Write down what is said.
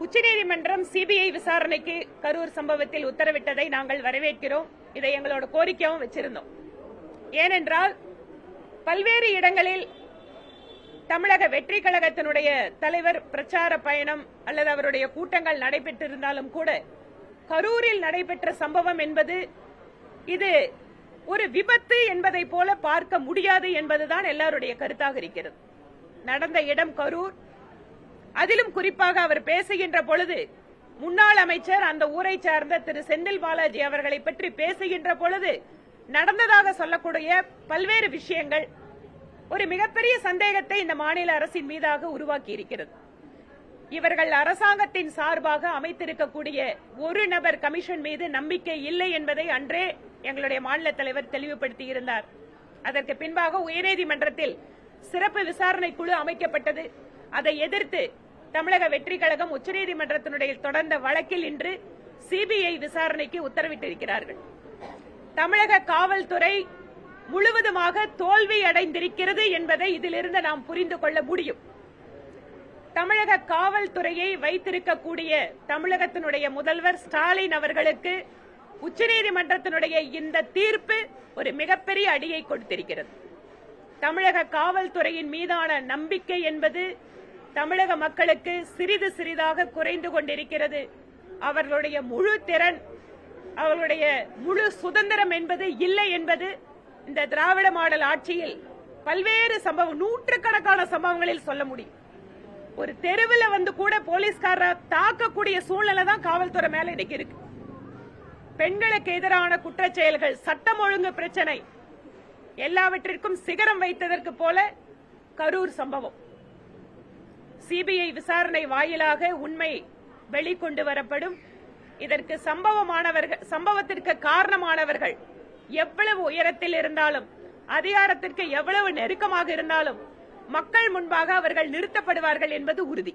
உச்சநீதிமன்றம் சிபிஐ விசாரணைக்கு கரூர் சம்பவத்தில் உத்தரவிட்டதை நாங்கள் வரவேற்கிறோம். இதை எங்களோட கோரிக்கையாகவும் வச்சிருந்தோம். ஏனென்றால் பல்வேறு இடங்களில் தமிழக வெற்றி கழகத்தினுடைய தலைவர் பிரச்சார பயணம் அல்லது அவருடைய கூட்டங்கள் நடைபெற்றிருந்தாலும் கூட கரூரில் நடைபெற்ற சம்பவம் என்பது இது ஒரு விபத்து என்பதை போல பார்க்க முடியாது என்பதுதான் எல்லாருடைய கருத்தாக இருக்கிறது. நடந்த இடம் கரூர். அதிலும் குறிப்பாக அவர் பேசுகின்ற பொழுது முன்னாள் அமைச்சர் அந்த ஊரை சார்ந்த திரு செந்தில் பாலாஜி அவர்களை பற்றி பேசுகின்ற பொழுது நடந்ததாக சொல்லக்கூடிய பல்வேறு விஷயங்கள் ஒரு மிகப்பெரிய சந்தேகத்தை இந்த மாநில அரசின் மீதாக உருவாக்கி இருக்கிறது. இவர்கள் அரசாங்கத்தின் சார்பாக அமைத்திருக்கக்கூடிய ஒரு நபர் கமிஷன் மீது நம்பிக்கை இல்லை என்பதை அன்றே எங்களுடைய மாநில தலைவர் தெளிவுபடுத்தியிருந்தார். அதற்கு பின்பாக உயர்நீதிமன்றத்தில் சிறப்பு விசாரணை குழு அமைக்கப்பட்டது. அதை எதிர்த்து தமிழக வெற்றி கழகம் உச்சநீதிமன்றத்தினுடைய தொடர்ந்த வழக்கில் இன்று சிபிஐ விசாரணைக்கு உத்தரவிட்டிருக்கிறார்கள். தமிழக காவல்துறை முழுவதுமாக தோல்வி அடைந்திருக்கிறது என்பதை இதிலிருந்து நாம் புரிந்து கொள்ள முடியும். தமிழக காவல்துறையை வைத்திருக்கக்கூடிய தமிழகத்தினுடைய முதல்வர் ஸ்டாலின் அவர்களுக்கு உச்சநீதிமன்றத்தினுடைய இந்த தீர்ப்பு ஒரு மிகப்பெரிய அடியை கொடுத்திருக்கிறது. தமிழக காவல்துறையின் மீதான நம்பிக்கை என்பது தமிழக மக்களுக்கு சிறிது சிறிதாக குறைந்து கொண்டிருக்கிறது. அவர்களுடைய முழு திறன், அவர்களுடைய முழு சுதந்திரம் என்பது இல்லை என்பது இந்த திராவிட மாடல் ஆட்சியில் பல்வேறு சம்பவம், நூற்றுக்கணக்கான சம்பவங்களில் சொல்ல முடியும். ஒரு தெருவில் வந்து கூட போலீஸ்கார தாக்கக்கூடிய சூழ்நிலை தான் காவல்துறை மேல இன்னைக்கு இருக்கு. பெண்களுக்கு எதிரான குற்றச் செயல்கள், சட்டம் ஒழுங்கு பிரச்சனை, எல்லாவற்றிற்கும் சிகரம் வைத்ததற்கு போல கரூர் சம்பவம். சிபிஐ விசாரணை வாயிலாக உண்மை வெளிக்கொண்டு வரப்படும். இதற்கு சம்பவத்திற்கு காரணமானவர்கள் எவ்வளவு உயரத்தில் இருந்தாலும், அதிகாரத்திற்கு எவ்வளவு நெருக்கமாக இருந்தாலும் மக்கள் முன்பாக அவர்கள் நிறுத்தப்படுவார்கள் என்பது உறுதி.